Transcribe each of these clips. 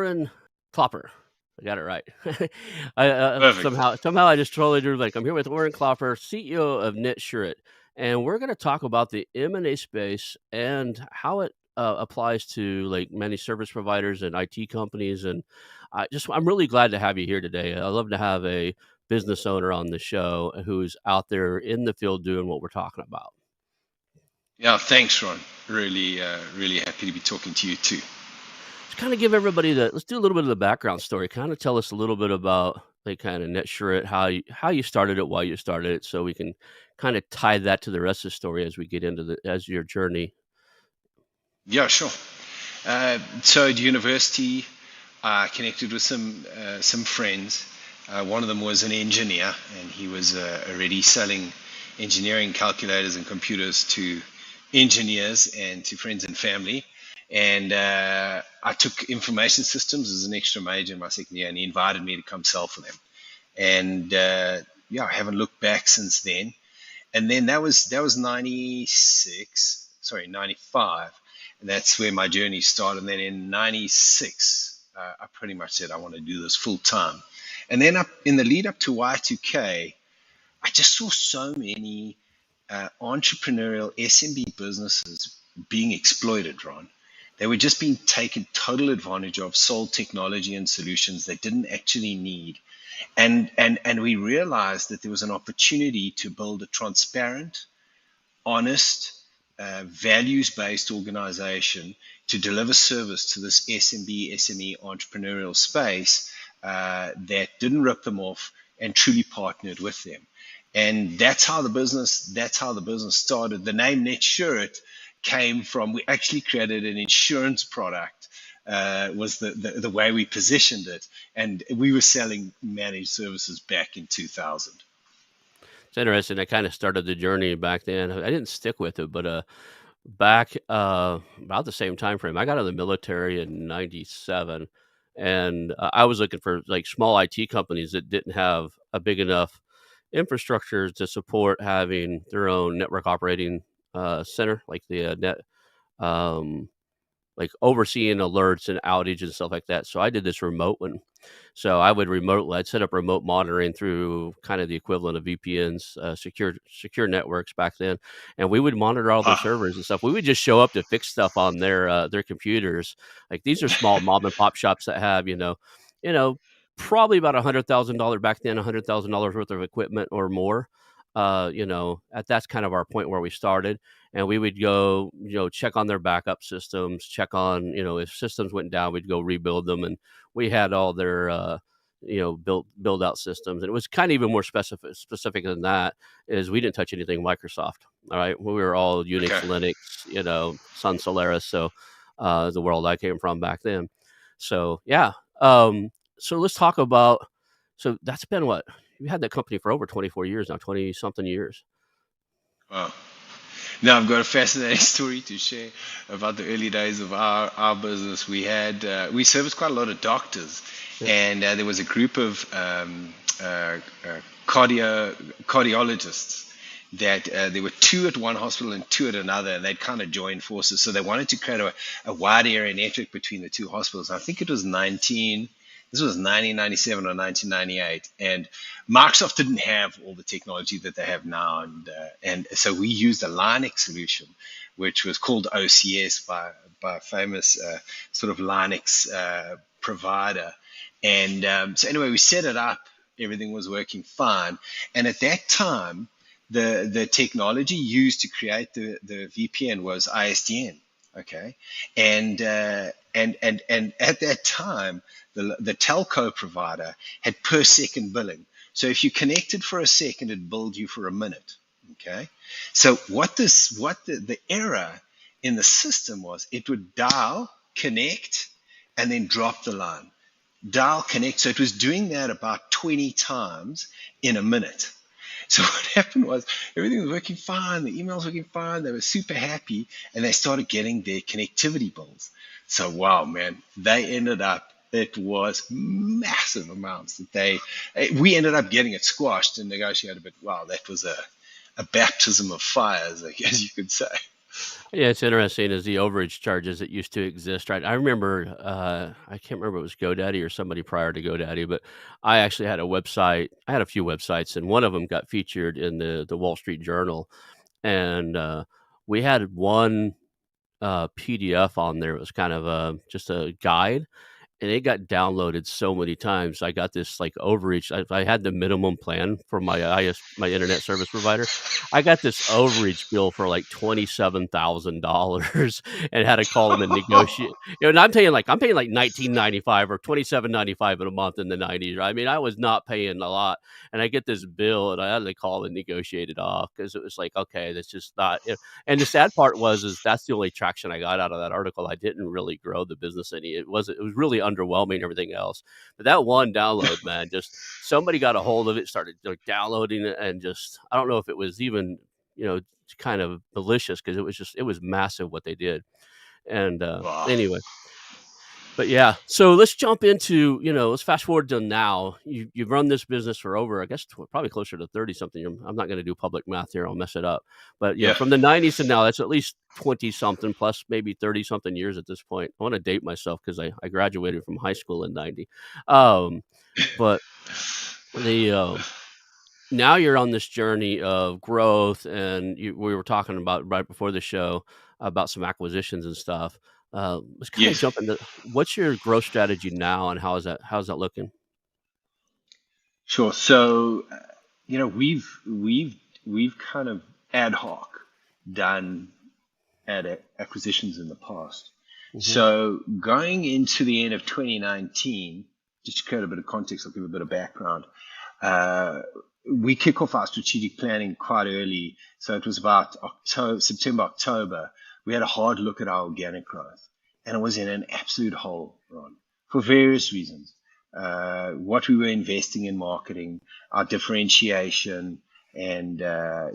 Orrin Klopper. I got it right. I Perfect. somehow I just totally drew like I'm here with Orrin Klopper, CEO of Netsurit, and we're going to talk about the M&A space and how it applies to like many service providers and IT companies. And I'm really glad to have you here today. I love to have a business owner on the show who's out there in the field doing what we're talking about. Yeah, thanks, Ron. Really happy to be talking to you too. Let's kind of give everybody let's do a little bit of the background story. Kind of tell us a little bit about like kind of Netsurit, how you started it, why you started it, so we can kind of tie that to the rest of the story as we get into your journey. Yeah, sure. So at university, I connected with some friends. One of them was an engineer, and he was already selling engineering calculators and computers to engineers and to friends and family. And I took information systems as an extra major in my second year, and he invited me to come sell for them. And yeah, I haven't looked back since then. And then that was 95, and that's where my journey started. And then in 96, I pretty much said I want to do this full time. And then in the lead up to Y2K, I just saw so many entrepreneurial SMB businesses being exploited, Ron. They were just being taken total advantage of, sold technology and solutions they didn't actually need. And we realized that there was an opportunity to build a transparent, honest, values-based organization to deliver service to this SMB, SME entrepreneurial space that didn't rip them off and truly partnered with them. And that's how the business started. The name Netsurit came from, we actually created an insurance product, was the way we positioned it. And we were selling managed services back in 2000. It's interesting. I kind of started the journey back then. I didn't stick with it, but back about the same time frame, I got out of the military in '97, and I was looking for like small IT companies that didn't have a big enough infrastructure to support having their own network operating center, like the net, um, like overseeing alerts and outage and stuff like that. So I did this remote one. So I'd set up remote monitoring through kind of the equivalent of VPNs, secure networks back then, and we would monitor all their servers and stuff. We would just show up to fix stuff on their computers. Like these are small mom and pop shops that have probably about $100,000 back then, $100,000 worth of equipment or more. That's kind of our point where we started, and we would go, check on their backup systems, check on, if systems went down, we'd go rebuild them, and we had all their, build out systems. And it was kind of even more specific than that. Is we didn't touch anything Microsoft. All right, we were all Unix, Okay. Linux, Sun Solaris. So the world I came from back then. So yeah. So let's talk about. So that's been what. You had that company for over 24 years now, 20 something years. Wow. Now I've got a fascinating story to share about the early days of our business. We serviced quite a lot of doctors, and there was a group of cardiologists that there were two at one hospital and two at another, and they'd kind of joined forces. So they wanted to create a wide area network between the two hospitals. I think it was 1997 or 1998, and Microsoft didn't have all the technology that they have now, and so we used a Linux solution, which was called OCS by a famous sort of Linux provider. And so anyway, we set it up. Everything was working fine, and at that time, the technology used to create the VPN was ISDN. Okay, and at that time, the telco provider had per second billing. So if you connected for a second, it billed you for a minute. Okay, so the error in the system was it would dial, connect, and then drop the line. Dial, connect. So it was doing that about 20 times in a minute. So what happened was everything was working fine. The emails were working fine. They were super happy, and they started getting their connectivity bills. So wow, man, they ended up. It was massive amounts that we ended up getting it squashed and negotiated. But wow, that was a baptism of fire, as you could say. Yeah, it's interesting is the overage charges that used to exist, right? I remember, I can't remember if it was GoDaddy or somebody prior to GoDaddy, but I actually had a website. I had a few websites, and one of them got featured in the Wall Street Journal, and we had one PDF on there. It was kind of just a guide, and it got downloaded so many times. I got this like overreach. I had the minimum plan for my internet service provider. I got this overreach bill for like $27,000 and had to call them and negotiate. And I'm paying like 19.95 or 27.95 in a month in the 90s. Right? I mean, I was not paying a lot, and I get this bill, and I had to call and negotiate it off because it was like, okay, that's just not. And the sad part is that's the only traction I got out of that article. I didn't really grow the business any. It was really underwhelming and everything else. But that one download, man, just somebody got a hold of it, started like downloading it, and just I don't know if it was even you know kind of malicious because it was massive what they did. And Wow. anyway, but yeah, so let's jump into, let's fast forward to now. You've run this business for over, I guess, probably closer to 30 something. I'm not going to do public math here; I'll mess it up. But Yeah. from the 90s to now, that's at least 20 something plus maybe 30 something years at this point. I want to date myself because I graduated from high school in 90. Um, but the now you're on this journey of growth, and we were talking about right before the show about some acquisitions and stuff. Let's kind of Yes. jump into what's your growth strategy now, and how's that looking? Sure. So, we've kind of ad hoc done acquisitions in the past. Hmm. So going into the end of 2019, just to create a bit of context, I'll give a bit of background. Uh, we kick off our strategic planning quite early. So it was about September, October. We had a hard look at our organic growth, and it was in an absolute hole, Ron, for various reasons. What we were investing in marketing, our differentiation, and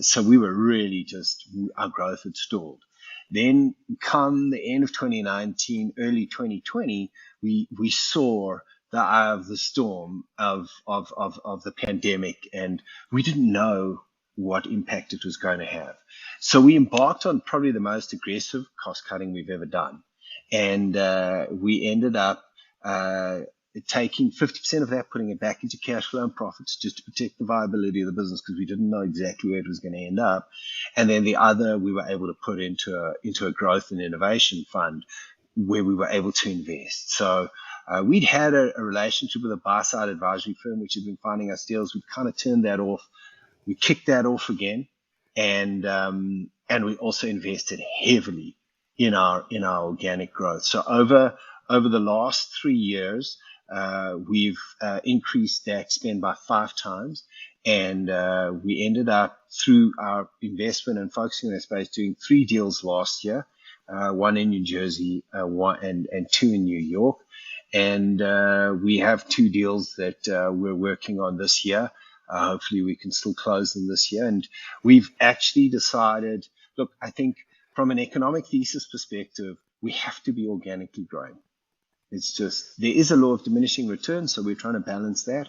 so we were really just, our growth had stalled. Then, come the end of 2019, early 2020, we saw the eye of the storm of the pandemic, and we didn't know what impact it was going to have. So we embarked on probably the most aggressive cost cutting we've ever done. And we ended up uh, taking 50% of that, putting it back into cash flow and profits just to protect the viability of the business because we didn't know exactly where it was going to end up. And then the other we were able to put into a growth and innovation fund where we were able to invest. So we'd had a relationship with a buy side advisory firm which had been finding us deals. We'd kind of turned that off. We kicked that off again, and we also invested heavily in our organic growth. So over the last 3 years, we've increased that spend by 5 times, and we ended up through our investment and focusing on that space doing 3 deals last year, one in New Jersey, one and two in New York, and we have 2 deals that we're working on this year. Hopefully, we can still close them this year. And we've actually decided, look, I think from an economic thesis perspective, we have to be organically growing. It's just, there is a law of diminishing returns, so we're trying to balance that.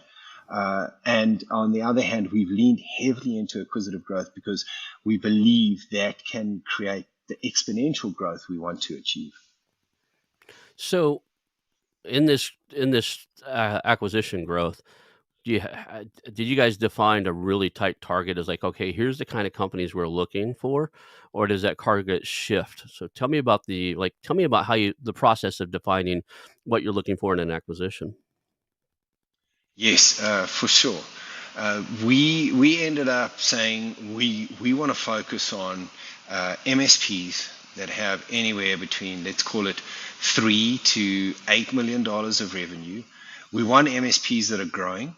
And on the other hand, we've leaned heavily into acquisitive growth because we believe that can create the exponential growth we want to achieve. So in this acquisition growth, did you guys define a really tight target as like, okay, here's the kind of companies we're looking for, or does that target shift? So tell me about the process of defining what you're looking for in an acquisition. Yes, for sure. We ended up saying we want to focus on MSPs that have anywhere between, let's call it, $3 to $8 million of revenue. We want MSPs that are growing.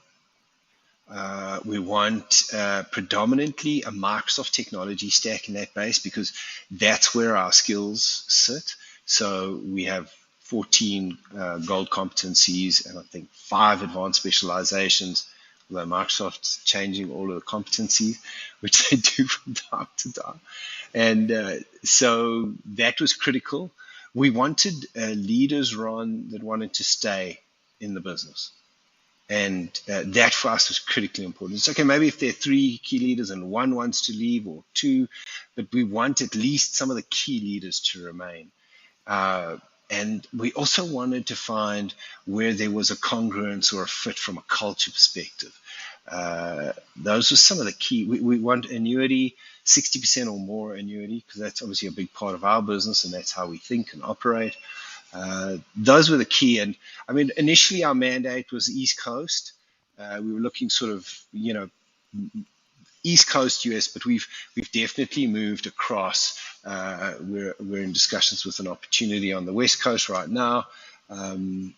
We want predominantly a Microsoft technology stack in that base because that's where our skills sit. So we have 14 gold competencies and I think 5 advanced specializations, although Microsoft's changing all of the competencies, which they do from time to time. And so that was critical. We wanted leaders, Ron, that wanted to stay in the business. And that for us was critically important. It's okay, maybe if there are three key leaders and one wants to leave or two, but we want at least some of the key leaders to remain. And we also wanted to find where there was a congruence or a fit from a culture perspective. Those were some of the key. We want annuity, 60% or more annuity, because that's obviously a big part of our business and that's how we think and operate. Those were the key. And I mean, initially our mandate was East Coast. We were looking sort of, East Coast US, but we've definitely moved across. We're in discussions with an opportunity on the West Coast right now, and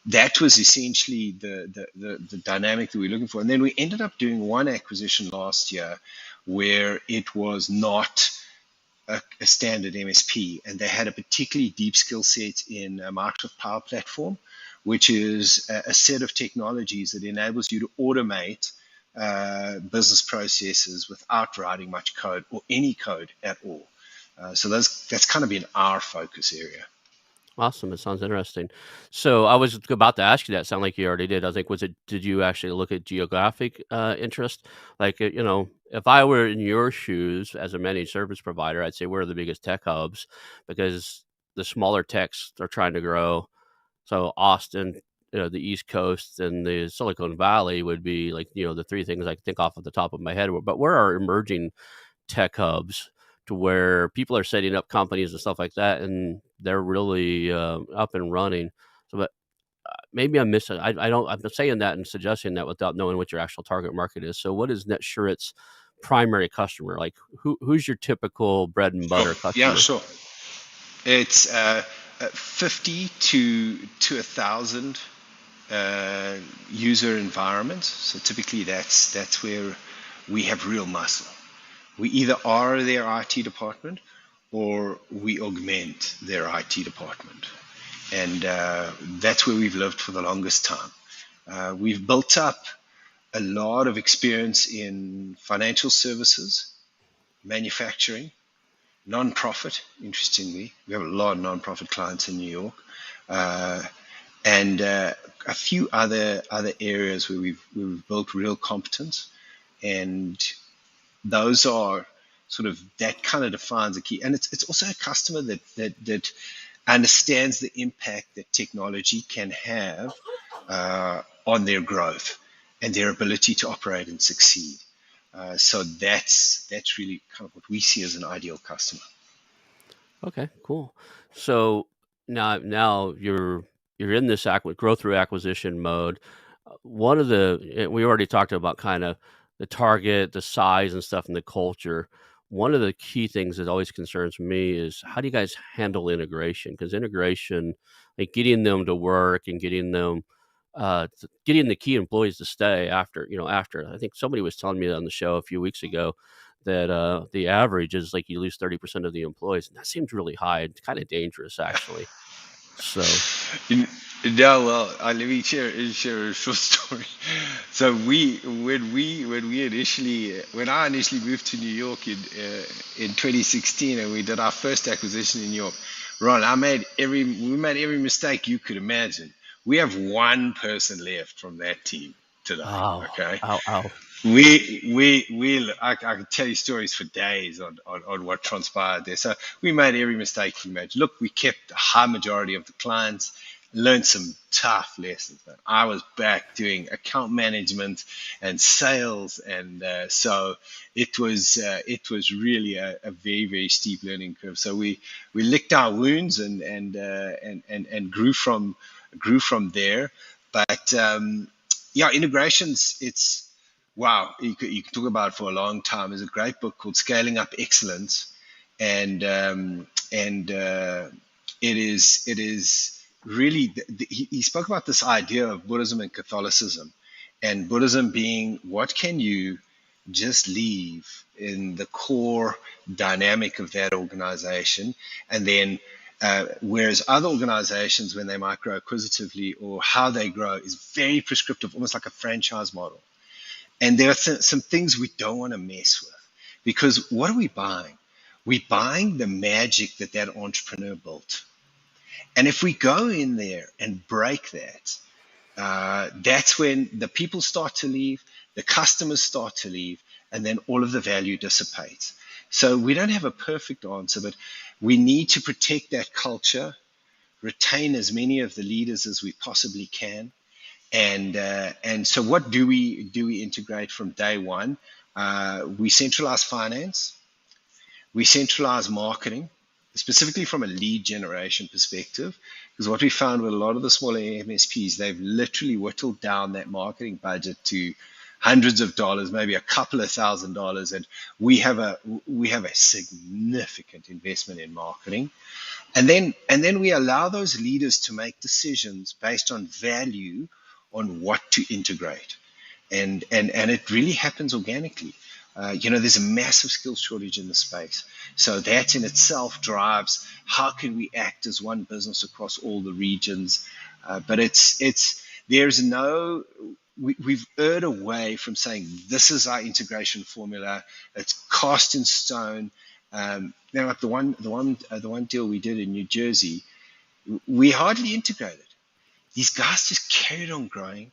that was essentially the dynamic that we were looking for. And then we ended up doing one acquisition last year where it was not a standard MSP, and they had a particularly deep skill set in Microsoft Power Platform, which is a set of technologies that enables you to automate business processes without writing much code or any code at all. So that's kind of been our focus area. Awesome. It sounds interesting. So I was about to ask you that. Sound like you already did. I think did you actually look at geographic interest? Like, if I were in your shoes as a managed service provider, I'd say where are the biggest tech hubs, because the smaller techs are trying to grow. So Austin, the East Coast and the Silicon Valley would be like, the three things I can think off the top of my head. But where are emerging tech hubs to where people are setting up companies and stuff like that, and they're really up and running? So, but maybe I'm missing. I don't. I'm saying that and suggesting that without knowing what your actual target market is. So, what is Netsurit's primary customer? Like, who's your typical bread and butter Yeah, customer? sure. It's 50 to 1,000 user environments. So typically that's where we have real muscle. We either are their IT department or we augment their IT department. And that's where we've lived for the longest time. We've built up a lot of experience in financial services, manufacturing, non-profit. Interestingly, we have a lot of non-profit clients in New York, uh, and a few other areas where we've built real competence, and those are sort of that kind of defines a key. And it's also a customer that understands the impact that technology can have on their growth and their ability to operate and succeed. So that's really kind of what we see as an ideal customer. Okay, cool. So now you're in this growth through acquisition mode. One of we already talked about kind of the target, the size and stuff and the culture. One of the key things that always concerns me is how do you guys handle integration? Because integration, like getting them to work and getting the key employees to stay after. I think somebody was telling me on the show a few weeks ago that the average is like you lose 30% of the employees, and that seems really high. It's kind of dangerous, actually. So, Yeah, well, let me share a short story. So when I initially moved to New York in 2016, and we did our first acquisition in New York, Ron, we made every mistake you could imagine. We have one person left from that team today. oh, Okay, ow, ow. I can tell you stories for days on what transpired there. So we made every mistake you imagine. Look, we kept a high majority of the clients, learned some tough lessons. Man. I was back doing account management and sales, and so it was really a very very steep learning curve. So we licked our wounds and grew from there. But yeah, integrations. It's wow. You can talk about it for a long time. There's a great book called Scaling Up Excellence, and it is really he spoke about this idea of Buddhism and Catholicism, and Buddhism being what can you just leave in the core dynamic of that organization, and then whereas other organizations, when they might grow acquisitively or how they grow, is very prescriptive, almost like a franchise model. And there are some things we don't want to mess with, because what are we buying? We're buying the magic that entrepreneur built. And if we go in there and break that, that's when the people start to leave, the customers start to leave, and then all of the value dissipates. So we don't have a perfect answer, but we need to protect that culture, retain as many of the leaders as we possibly can, and so what do we integrate from day one? We centralize finance, we centralize marketing, specifically from a lead generation perspective, because what we found with a lot of the smaller MSPs, they've literally whittled down that marketing budget to hundreds of dollars, maybe a couple of $1,000s, and we have a significant investment in marketing, and then we allow those leaders to make decisions based on value on what to integrate, and it really happens organically. There's a massive skill shortage in the space, so that in itself drives how can we act as one business across all the regions. But it's there's no we've erred away from saying this is our integration formula. It's cast in stone. Now, like the one deal we did in New Jersey, we hardly integrated. These guys just carried on growing.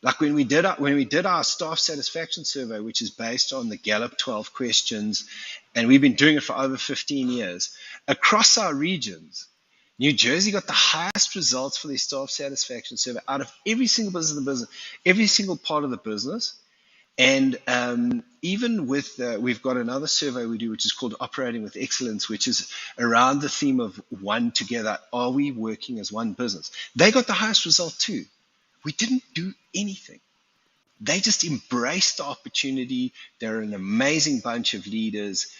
Like when we did our staff satisfaction survey, which is based on the Gallup 12 questions, and we've been doing it for over 15 years across our regions. New Jersey got the highest results for their staff satisfaction survey out of every single business in the business, every single part of the business. And even with, we've got another survey we do, which is called Operating with Excellence, which is around the theme of one together. Are we working as one business? They got the highest result too. We didn't do anything. They just embraced the opportunity. They're an amazing bunch of leaders.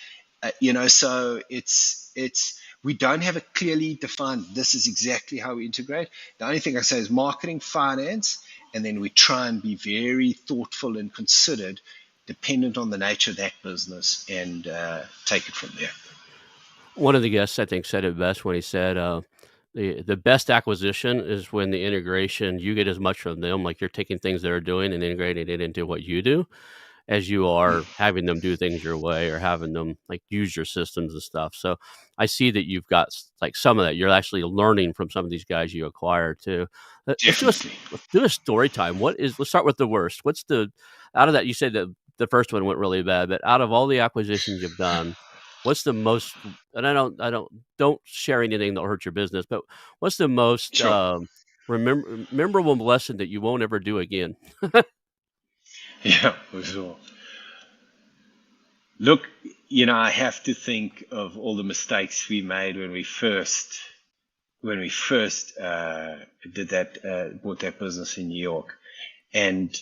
So it's we don't have a clearly defined, this is exactly how we integrate. The only thing I say is marketing, finance, and then we try and be very thoughtful and considered, dependent on the nature of that business, and take it from there. One of the guests, I think, said it best when he said, the best acquisition is when the integration, you get as much from them, like you're taking things they're doing and integrating it into what you do, as you are having them do things your way or having them like use your systems and stuff. So I see that you've got like some of that. You're actually learning from some of these guys you acquire too. Definitely. Let's do a story time. Let's start with the worst. What's out of that? You said that the first one went really bad, but out of all the acquisitions you've done, what's the most? And don't share anything that'll hurt your business, but what's the most Sure. memorable lesson that you won't ever do again? Yeah, for sure. Look, I have to think of all the mistakes we made when we first did that, bought that business in New York. And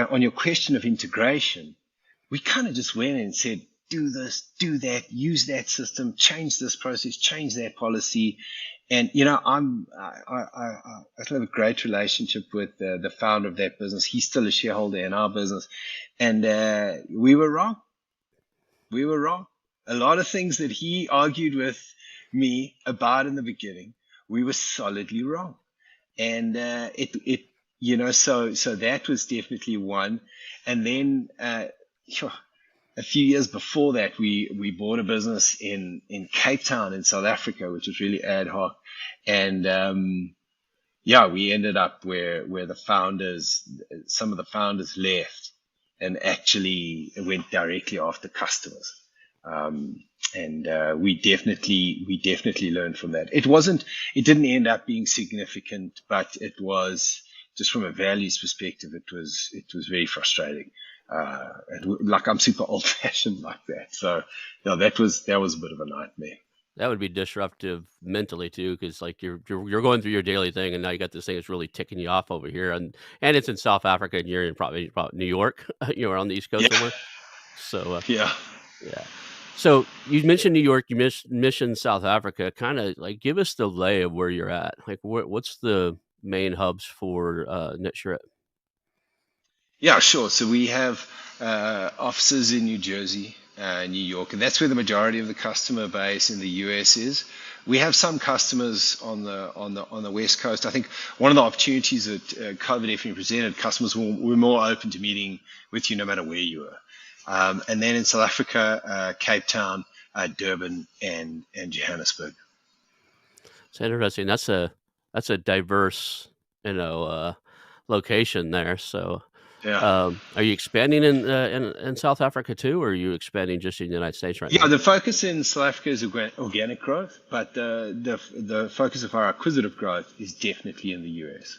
on your question of integration, we kind of just went and said, do this, do that, use that system, change this process, change that policy. And I still have a great relationship with the founder of that business. He's still a shareholder in our business, and we were wrong. We were wrong. A lot of things that he argued with me about in the beginning, we were solidly wrong. And so that was definitely one. And then a few years before that, we bought a business in Cape Town in South Africa, which was really ad hoc. And we ended up where some of the founders left and actually went directly after customers. And we definitely learned from that. It didn't end up being significant, but it was just from a values perspective, it was very frustrating. Like I'm super old fashioned like that. So that was a bit of a nightmare. That would be disruptive mentally too, because like you're going through your daily thing, and now you got this thing that's really ticking you off over here, and it's in South Africa, and you're in probably New York, you're on the East Coast Yeah. somewhere. So Yeah. yeah. So you mentioned New York, you mentioned South Africa. Kind of like give us the lay of where you're at. Like what's the main hubs for Netsurit? Yeah, sure. So we have offices in New Jersey, New York, and that's where the majority of the customer base in the US is. We have some customers on the West Coast. I think one of the opportunities that COVID definitely presented, customers were more open to meeting with you no matter where you were. And then in South Africa, Cape Town, Durban, and Johannesburg. It's interesting. That's a diverse location there. So, Yeah. are you expanding in South Africa too, or are you expanding just in the United States right Yeah, now? the focus in South Africa is organic growth, but the focus of our acquisitive growth is definitely in the US.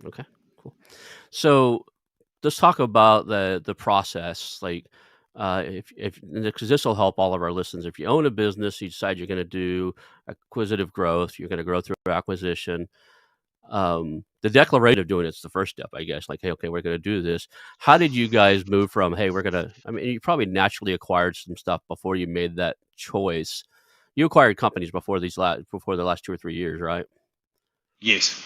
Okay, cool. So let's talk about the process. Like, if because this will help all of our listeners. If you own a business, you decide you're going to do acquisitive growth, you're going to grow through acquisition. The declaration of doing it's the first step, I guess. Like, hey, okay, we're going to do this. How did you guys move from, hey, we're gonna? I mean, you probably naturally acquired some stuff before you made that choice. You acquired companies before before the last 2 or 3 years, right? Yes.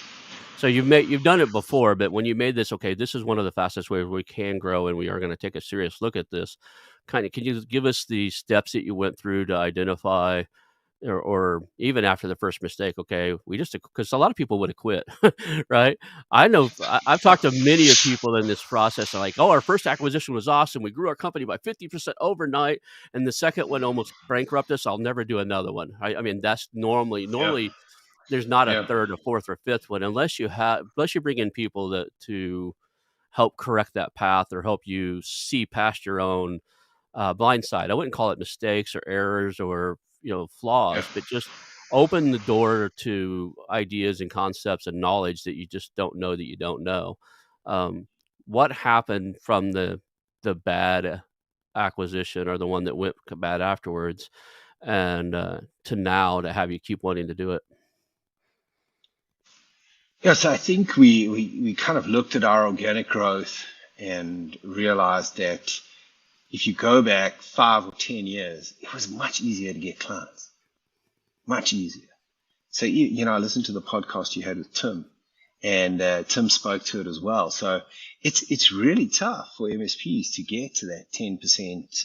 So you've done it before, but when you made this, okay, this is one of the fastest ways we can grow, and we are going to take a serious look at this. Kind of, can you give us the steps that you went through to identify, or even after the first mistake? Okay, we just because a lot of people would have quit, right? I know I've talked to many of people in this process. Are like, oh, our first acquisition was awesome. We grew our company by 50% overnight, and the second one almost bankrupted us. I'll never do another one. I mean, that's Yeah. normally there's not a Yeah. third or fourth or fifth one unless you bring in people that to help correct that path or help you see past your own blind side. I wouldn't call it mistakes or errors or Yeah. flaws, but just open the door to ideas and concepts and knowledge that you just don't know that you don't know. Um, what happened from the bad acquisition or the one that went bad afterwards, and to now to have you keep wanting to do it? Yeah, so I think we kind of looked at our organic growth and realized that if you go back 5 or 10 years, it was much easier to get clients, much easier. So, I listened to the podcast you had with Tim, and Tim spoke to it as well. So it's really tough for MSPs to get to that 10%.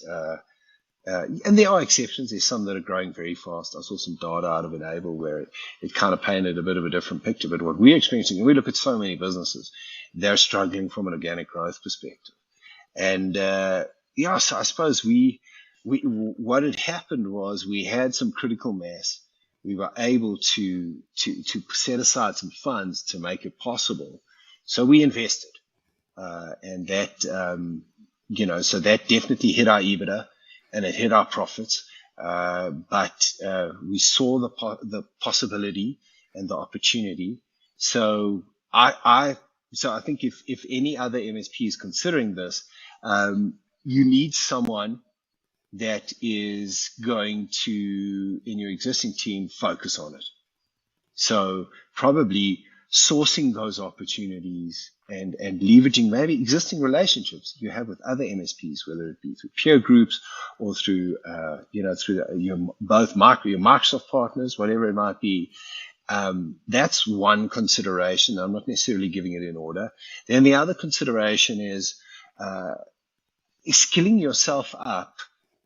And there are exceptions. There's some that are growing very fast. I saw some data out of Enable where it kind of painted a bit of a different picture. But what we're experiencing, and we look at so many businesses, they're struggling from an organic growth perspective. And yeah, so I suppose we what had happened was we had some critical mass. We were able to set aside some funds to make it possible. So we invested, and that so that definitely hit our EBITDA and it hit our profits. But we saw the possibility and the opportunity. So I think if any other MSP is considering this, you need someone that is going to, in your existing team, focus on it. So probably sourcing those opportunities and leveraging maybe existing relationships you have with other MSPs, whether it be through peer groups or through your Microsoft partners, whatever it might be. That's one consideration. I'm not necessarily giving it in order. Then the other consideration uh, is skilling yourself up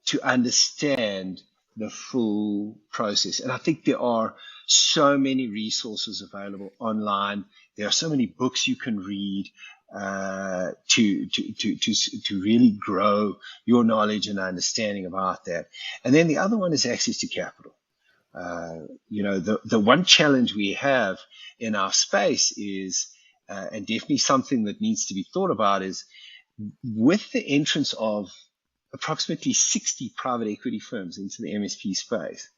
to understand the full process. And I think there are so many resources available online. There are so many books you can read to really grow your knowledge and understanding about that. And then the other one is access to capital. The one challenge we have in our space is, and definitely something that needs to be thought about, is with the entrance of approximately 60 private equity firms into the MSP space,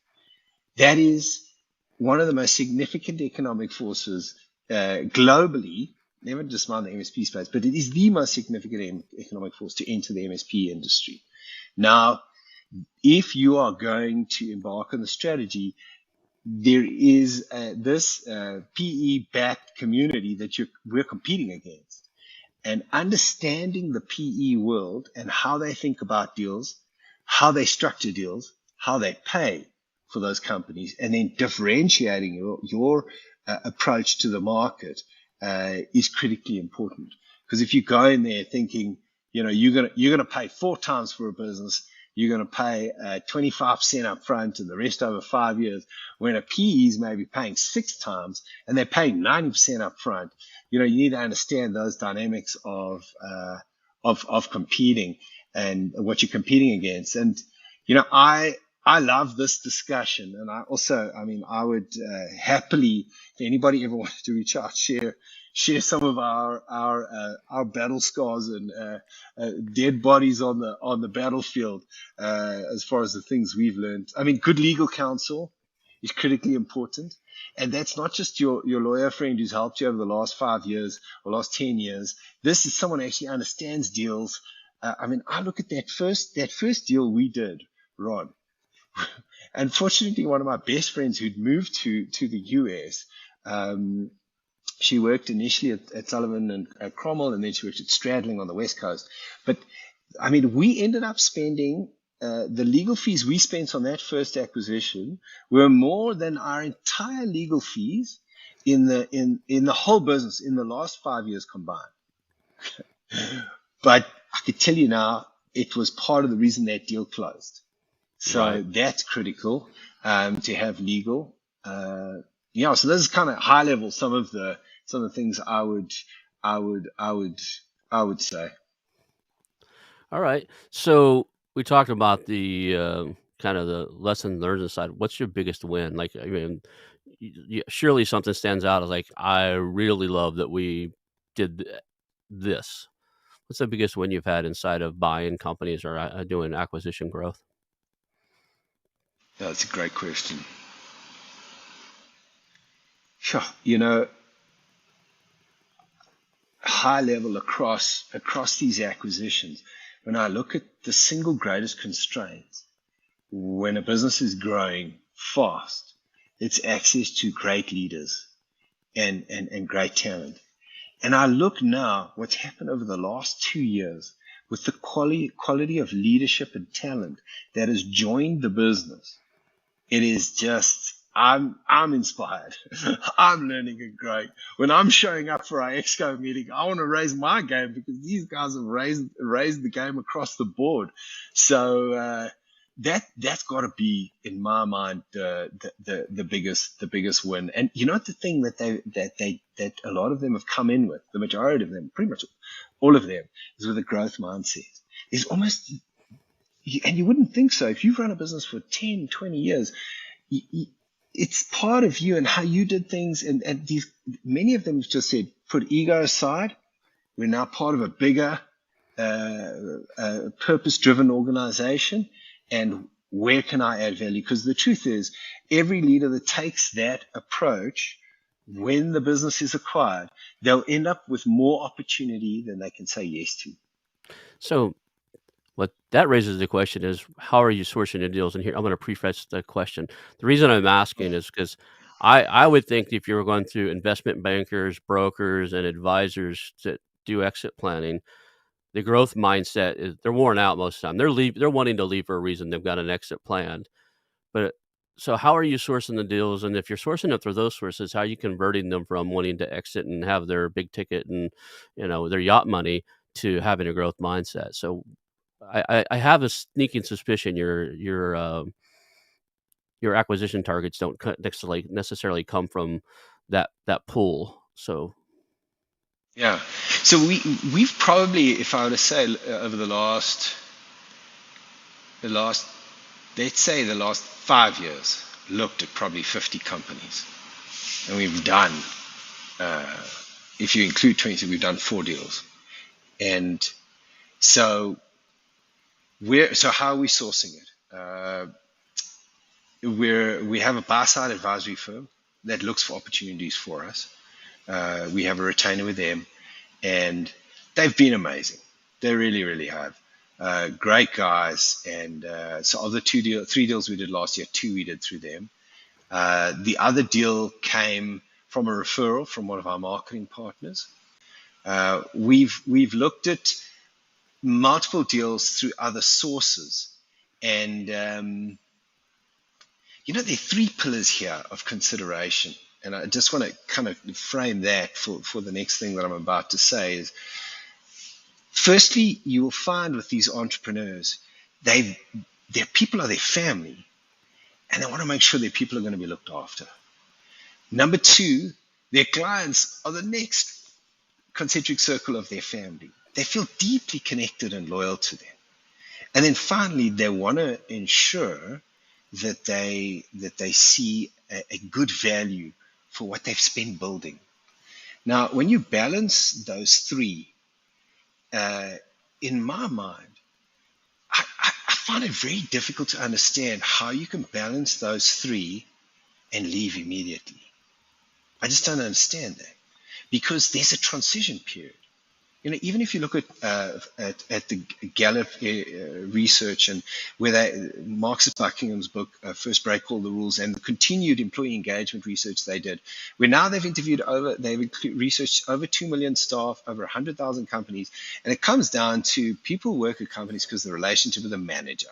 that is one of the most significant economic forces globally, never just mind the MSP space, but it is the most significant economic force to enter the MSP industry. Now, if you are going to embark on the strategy, there is this PE-backed community that we're competing against. And understanding the PE world and how they think about deals, how they structure deals, how they pay for those companies, and then differentiating your approach to the market is critically important. Because if you go in there thinking, you're gonna pay 4 times for a business, you're gonna pay 25% up front and the rest over 5 years, when a PE is maybe paying 6 times and they're paying 90% up front, you need to understand those dynamics of competing and what you're competing against. And I I love this discussion, and I mean, I would happily, if anybody ever wanted to reach out, share some of our battle scars and dead bodies on the battlefield, as far as the things we've learned. I mean, good legal counsel is critically important, and that's not just your lawyer friend who's helped you over the last 5 years or last 10 years. This is someone who actually understands deals. I mean, I look at that first deal we did, Ron. Unfortunately, one of my best friends who'd moved to the US, um, she worked initially at Sullivan and Cromwell, and then she worked at Stradling on the West Coast. But I mean, we ended up spending the legal fees we spent on that first acquisition were more than our entire legal fees in the whole business in the last 5 years combined. But I could tell you now, it was part of the reason that deal closed. Right. So that's critical, to have legal. Yeah, so this is kind of high level some of the things I would I would I would say. All right. So we talked about the kind of the lesson learned inside. What's your biggest win? Like, I mean, surely something stands out as like, I really love that we did this. What's the biggest win you've had inside of buying companies or doing acquisition growth? That's a great question. Sure, you know, high level across these acquisitions. When I look at the single greatest constraint when a business is growing fast, it's access to great leaders and great talent. And I look now what's happened over the last 2 years with the quality of leadership and talent that has joined the business. It is just I'm inspired. I'm learning and growing. When I'm showing up for our exco meeting, I want to raise my game because these guys have raised the game across the board. So that's got to be in my mind the biggest win. And you know the thing that a lot of them have come in with, the majority of them, pretty much all of them, is with a growth mindset. Is almost, and you wouldn't think so if you've run a business for 10, 20 years. It's part of you and how you did things. And these, many of them just said, put ego aside. We're now part of a bigger, purpose-driven organization. And where can I add value? Because the truth is, every leader that takes that approach, when the business is acquired, they'll end up with more opportunity than they can say yes to. So what that raises the question is, how are you sourcing the deals? And here, I'm going to preface the question. The reason I'm asking is because I would think if you were going through investment bankers, brokers, and advisors that do exit planning, the growth mindset is they're worn out most of the time. They're wanting to leave for a reason. They've got an exit planned. But so how are you sourcing the deals? And if you're sourcing it through those sources, how are you converting them from wanting to exit and have their big ticket and their yacht money to having a growth mindset? So I have a sneaking suspicion your acquisition targets don't necessarily come from that pool. So Yeah. So we've probably, if I were to say, over the last, let's say the last 5 years, looked at probably 50 companies, and we've done, uh, if you include 20, we've done 4 deals. And so so how are we sourcing it? We have a buy side advisory firm that looks for opportunities for us. We have a retainer with them, and they've been amazing. They really, really have. Great guys. And so of the 3 deals we did last year, 2 we did through them. The other deal came from a referral from one of our marketing partners. We've looked at multiple deals through other sources, and there are 3 pillars here of consideration. And I just want to kind of frame that for the next thing that I'm about to say is, firstly, you will find with these entrepreneurs, their people are their family, and they want to make sure their people are going to be looked after. Number 2, their clients are the next concentric circle of their family. They feel deeply connected and loyal to them. And then finally, they want to ensure that they see a good value for what they've spent building. Now, when you balance those three, uh, in my mind, I find it very difficult to understand how you can balance those three and leave immediately. I just don't understand that, because there's a transition period. Even if you look at the Gallup research, and where Marcus Buckingham's book, First Break All the Rules, and the continued employee engagement research they did, where now they've researched over 2 million staff, over 100,000 companies, and it comes down to people work at companies because of the relationship with the manager.